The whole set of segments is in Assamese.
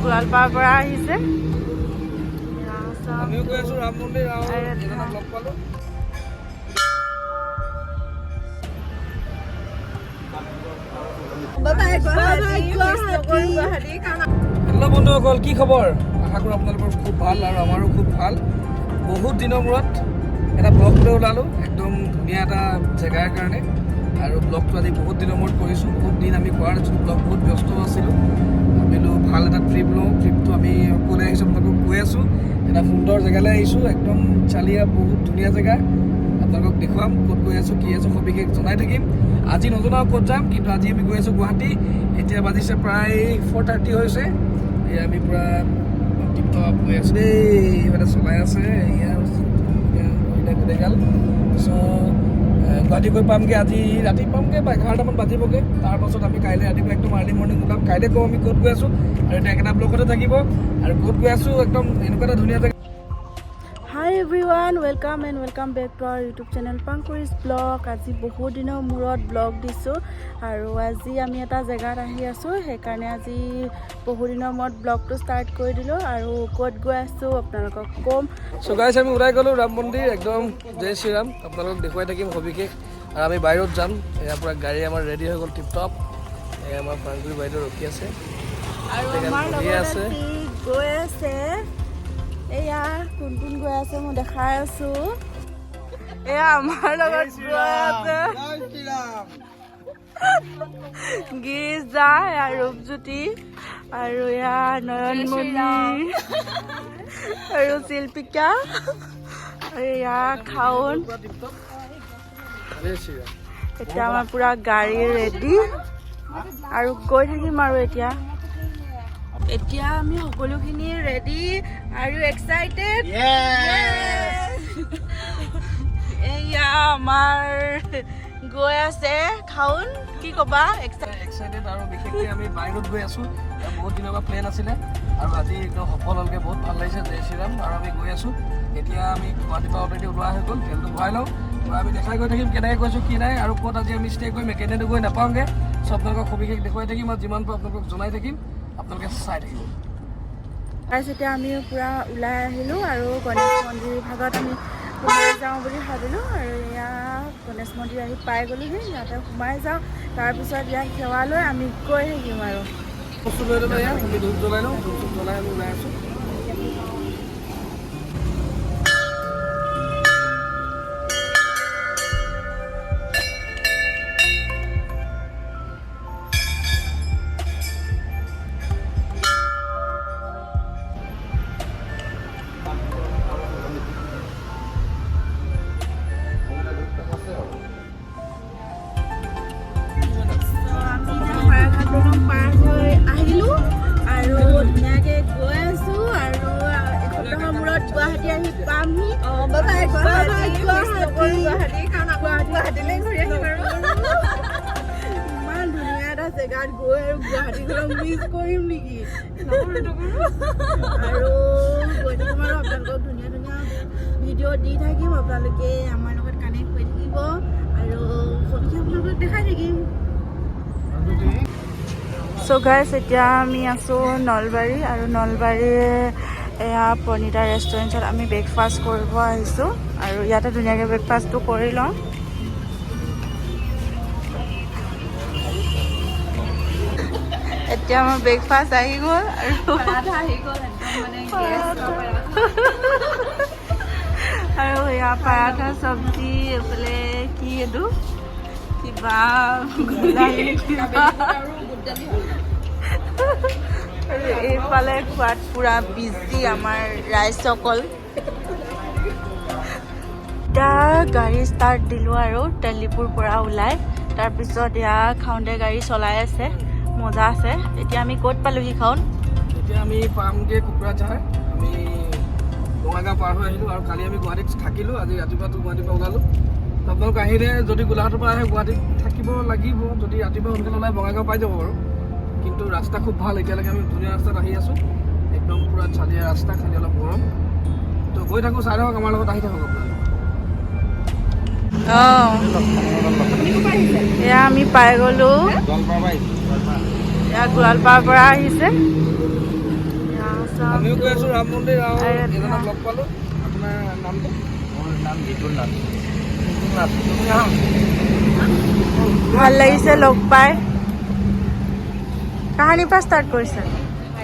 গোৱালপাৰাৰ পৰা আহিছে। আমিও গৈ আছো ৰাম মন্দিৰ আৰু এজনক লগ পালো। হেল্ল' বন্ধুসকল, কি খবৰ? আশা কৰোঁ আপোনালোকৰ খুব ভাল আৰু আমাৰো খুব ভাল। বহুত দিনৰ মূৰত এটা ব্লগ লৈ ওলালোঁ, একদম ধুনীয়া এটা জেগাৰ কাৰণে। আৰু ব্লগটো আজি বহুত দিনৰ মূৰত কৰিছোঁ। বহুত দিন আমি কৰা নাছিলোঁ, ব্লগ বহুত ব্যস্ত আছিলোঁ। ভাবিলোঁ ভাল এটা ট্ৰিপ লওঁ। ট্ৰিপটো আমি অকলে আহিছোঁ, আপোনালোকক কৈ আছোঁ। এটা সুন্দৰ জেগালৈ আহিছোঁ, একদম চালিয়া, বহুত ধুনীয়া জেগা। আপোনালোকক দেখুৱাম ক'ত গৈ আছোঁ, কি আছোঁ, সবিশেষ জনাই থাকিম। আজি নজনাও ক'ত যাম, কিন্তু আজি আমি গৈ আছোঁ গুৱাহাটী। এতিয়া বাজিছে প্ৰায় 4:30 হৈছে। এই আমি পূৰা টিপটপ গৈ আছোঁ দেই, মানে চলাই আছে গোটেইগাল। চ' গুৱাহাটী গৈ পামগৈ, আজি ৰাতি পামগৈ বা 11টামান বাজিবগৈ। তাৰপাছত আমি কাইলৈ ৰাতিপুৱা একদম আৰ্লি মৰ্ণিং ওলাম। কাইলৈ কওঁ আমি ক'ত গৈ আছোঁ, আৰু এতিয়া একেটা ব্লগতে থাকিব। আৰু ক'ত গৈ আছোঁ, একদম এনেকুৱা এটা ধুনীয়া জেগা। Hi everyone, welcome back to our YouTube channel Pankuri's blog. আজি বহুত দিনৰ মূৰত ব্লগ দিছোঁ, আৰু আজি আমি এটা জেগাত আহি আছোঁ। সেইকাৰণে আজি বহুত দিনৰ মূৰত ব্লগটো ষ্টাৰ্ট কৰি দিলোঁ, আৰু ক'ত গৈ আছোঁ আপোনালোকক ক'ম। চ' গাইছ, আমি ওলাই গ'লোঁ ৰাম মন্দিৰ, একদম জয় শ্ৰীৰাম। আপোনালোকক দেখুৱাই থাকিম সবিশেষ। আৰু আমি বাহিৰত যাম। এয়া পূৰা গাড়ী আমাৰ ৰেডি হৈ গ'ল টিপটপ। এয়া আমাৰ পাংকুৰি বাইদেউ ৰখি আছে, আৰু আমাৰ লগত আজি গৈ আছে, এয়া কোন কোন গৈ আছে মই দেখাই আছোঁ। এয়া আমাৰ লগত গৈ আছে গিৰিজা, এয়া ৰূপজ্যোতি, আৰু এয়া নয়নমণি, আৰু শিল্পিকা, আৰু এয়া খাউন। এতিয়া আমাৰ পুৰা গাড়ী ৰেডি, আৰু গৈ থাকিম আৰু এতিয়া আমি সকলোখিনি ৰেডি আৰু এক্সাইটেড। এয়া আমাৰ গৈ আছে খাউন, কি ক'বা? এক্সাইটেড, আৰু বিশেষকৈ আমি বাহিৰত গৈ আছোঁ। বহুত দিনৰ পৰা প্লেন আছিলে, আৰু আজি একদম সফল হ'লগৈ। বহুত ভাল লাগিছে, জয় শ্ৰীৰাম। আৰু আমি গৈ আছোঁ। এতিয়া আমি গুৱাহাটীৰ পৰা অলৰেডি ওলোৱা হৈ গ'ল, তেলটো ভৰাই লওঁ। আৰু আমি দেখাই গৈ থাকিম কেনেকৈ গৈছোঁ, কি নাই, আৰু ক'ত আজি আমি ষ্টে কৰিম, কেনেকৈ গৈ নাপাওঁগৈ। চব আপোনালোকক সবিশেষ দেখুৱাই থাকিম, আৰু যিমান পাৰোঁ আপোনালোকক জনাই থাকিম। আপোনালোকে চাই থাকিব। তাৰপিছত এতিয়া আমি পূৰা ওলাই আহিলোঁ, আৰু গণেশ মন্দিৰ ভাগত আমি সোমাই যাওঁ বুলি ভাবিলোঁ। আৰু এয়া গণেশ মন্দিৰ আহি পাই গ'লোহি, ইয়াতে সোমাই যাওঁ। তাৰপিছত ইয়াত সেৱা লৈ আমি গৈ থাকিম। আৰু বস্তু লৈ ল'লোঁ, এয়া আমি ধূপ জ্বলাই লওঁ। ধূপ জ্বলাই আমি ওলাই আছোঁ। গুৱাহাটী আহি পামহি। ইমান ধুনীয়া এটা জেগাত গৈ আৰু গুৱাহাটীখনক মিছ কৰিম নেকি? আৰু গৈ থাকিম, আৰু আপোনালোকক ধুনীয়া ধুনীয়া ভিডিঅ' দি থাকিম। আপোনালোকে আমাৰ লগত কানেক্ট হৈ থাকিব, আৰু সবিশেষ আপোনালোকক দেখাই থাকিম। চ' গাইছ, এতিয়া আমি আছোঁ নলবাৰী, আৰু নলবাৰীৰ এয়া প্ৰণীতা ৰেষ্টুৰেণ্টত আমি ব্ৰেকফাষ্ট কৰিব আহিছোঁ, আৰু ইয়াতে ধুনীয়াকৈ ব্ৰেকফাষ্টটো কৰি লওঁ। এতিয়া আমাৰ ব্ৰেকফাষ্ট আহি গ'ল, আৰু এয়া পাৰাঠা চব্জি, এইফালে কি এইটো কিবা আৰু এইফালে খোৱাত পুৰা বিজি আমাৰ ৰাইজসকল। এতিয়া গাড়ী ষ্টাৰ্ট দিলোঁ, আৰু তেলিপুৰ পৰা ওলাই। তাৰপিছত এয়া খাওঁতে গাড়ী চলাই আছে, মজা আছে। এতিয়া আমি ক'ত পালোঁহি খাওন? এতিয়া আমি পামগৈ কোকৰাঝাৰ। আমি বঙাইগাঁও পাৰ হৈ আহিলোঁ, আৰু কালি আমি গুৱাহাটীত থাকিলোঁ। আজি ৰাতিপুৱাটো গুৱাহাটীৰ পৰা ওলালোঁ। আপোনালোক আহিলে যদি গোলাঘাটৰ পৰা আহে গুৱাহাটীত থাকিব লাগিব, যদি ৰাতিপুৱা সোনকালে ওলাই বঙাইগাঁও পাই যাব বাৰু। কিন্তু ৰাস্তা খুব ভাল, এতিয়ালৈকে আমি ধুনীয়া ৰাস্তাত আহি আছোঁ। একদম পূৰা চালিয়া ৰাস্তা, খালি অলপ গৰম। তো গৈ থাকোঁ, চাই থাকক, আমাৰ লগত আহি থাকক আপোনালোক। এয়া আমি পাই গ'লোঁ, এয়া গোৱালপাৰাৰ পৰা আহিছে। আমিও গৈ আছোঁ ৰাম মন্দিৰ আৰু অয়োধ্যা। এজনক লগ পালোঁ। আপোনাৰ নামটো? মোৰ নাম জিতুল নাথ। তুমি আহা। ভাল লাগিছে লগ পাই। কাহানিৰ পৰা ষ্টাৰ্ট কৰিছে?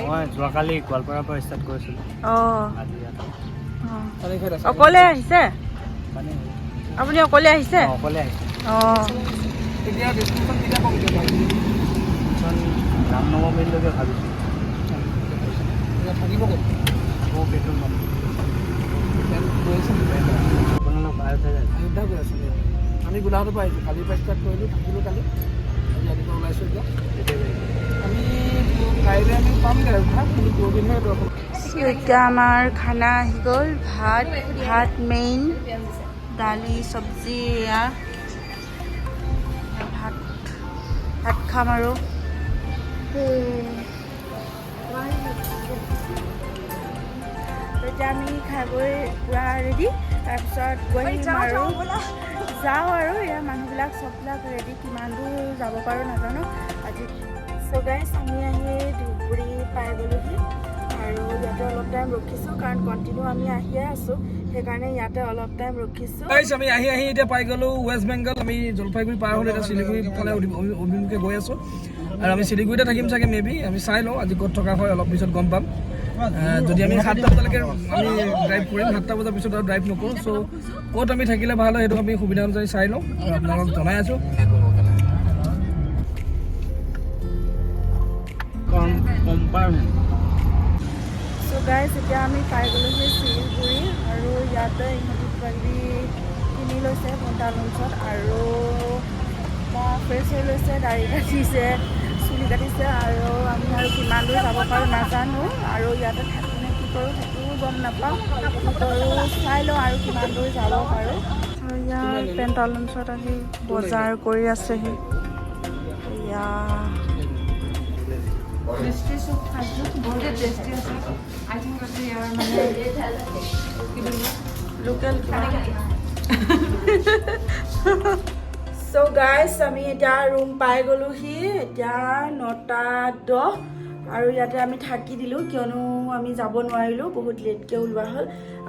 মই যোৱাকালি গোৱালপাৰাৰ পৰা ষ্টাৰ্ট কৰিছিলোঁ। অঁ আজি ইয়াত চাৰিশত আছে। অকলে আহিছে? মানে আপুনি অকলে আহিছে? অকলে আহিছোঁ। অঁ এতিয়া ডিছকাউণ্ট কেতিয়া কম দিয়া বাৰু? কিছুমান ৰামনৱমীলৈকে ভাবিছোঁ। এতিয়া থাকিব ক'ত? আকৌ পেট্ৰল পাম্প ইয়াত গৈ আছে নেকি? আপোনালোক আয়োধ্যা যায়। অযোধ্যা গৈ আছোঁ। আমি গোলাঘাটৰ পৰা আহিছোঁ। কালিৰ পৰা ষ্টাৰ্ট কৰিলোঁ, থাকিলোঁ কালি। আজি ৰাতিপুৱা ওলাইছোঁ এতিয়া। তেতিয়া যায়। আমি কাইলৈ আমি পামগৈ অযোধ্যা, কিন্তু পৰহিলৈহে দৰ্শন। এতিয়া আমাৰ খানা আহি গ'ল। ভাত মেইন, দালি চব্জি এয়া ভাত খাম আৰু এতিয়া আমি খাই বৈ পূৰা ৰেডি। তাৰপিছত গৈ আহিম আৰু যাওঁ আৰু এয়া মানুহবিলাক চববিলাক ৰেডি। কিমান দূৰ যাব পাৰোঁ নাজানো আজি। চ' গাইছ আমি আহি ধুবুৰী পাই গ'লোহি আৰু ইয়াতে অলপ টাইম ৰখিছোঁ, কাৰণ কণ্টিনিউ আমি আহিয়ে আছোঁ, সেইকাৰণে ইয়াতে অলপ টাইম ৰখিছোঁ। গাইছ আমি আহি এতিয়া পাই গ'লোঁ ৱেষ্ট বেংগল। আমি জলপাইগুৰি পাৰ হ'লোঁ, এতিয়া শিলিগুৰি ফালে অভিমুখে গৈ আছোঁ। আৰু আমি শিলিগুৰিতে থাকিম চাগে মেবি। আমি চাই লওঁ আজি ক'ত থকা হয়, অলপ পিছত গম পাম। যদি আমি 7টা বজালৈকে আমি ড্ৰাইভ কৰিম, 7টা বজাৰ পিছত আৰু ড্ৰাইভ নকৰোঁ। চ' ক'ত আমি থাকিলে ভাল হয় সেইটো আমি সুবিধা অনুযায়ী চাই লওঁ আৰু আপোনালোকক জনাই আছোঁ। চ' গাইজ এতিয়া আমি পাই গ'লোহি শিলিগুৰি আৰু ইয়াতে ইহঁতি কিবাকিবি কিনি লৈছে পণ্টালঞ্চত আৰু ফ্ৰেছ হৈ লৈছে, দাড়ি কাটিছে, চুলি কাটিছে আৰু আমি আৰু কিমান দূৰ যাব পাৰোঁ নাজানো আৰু ইয়াতে থাকোঁ নে কি কৰোঁ সেইটোও গম নাপাওঁ। কি কৰোঁ চাই লওঁ আৰু কিমান দূৰ যাব পাৰোঁ। আৰু ইয়াৰ পেণ্টালঞ্চত আহি বজাৰ কৰি আছেহি। এয়া লোকেল চ' গাইজ আমি এতিয়া ৰুম পাই গ'লোহি। এতিয়া 9:10 আৰু ইয়াতে আমি থাকি দিলোঁ, কিয়নো আমি যাব নোৱাৰিলোঁ, বহুত লেটকৈ ওলোৱা হ'ল।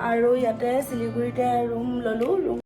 আৰু ইয়াতে শিলিগুৰিতে ৰুম ল'লোঁ।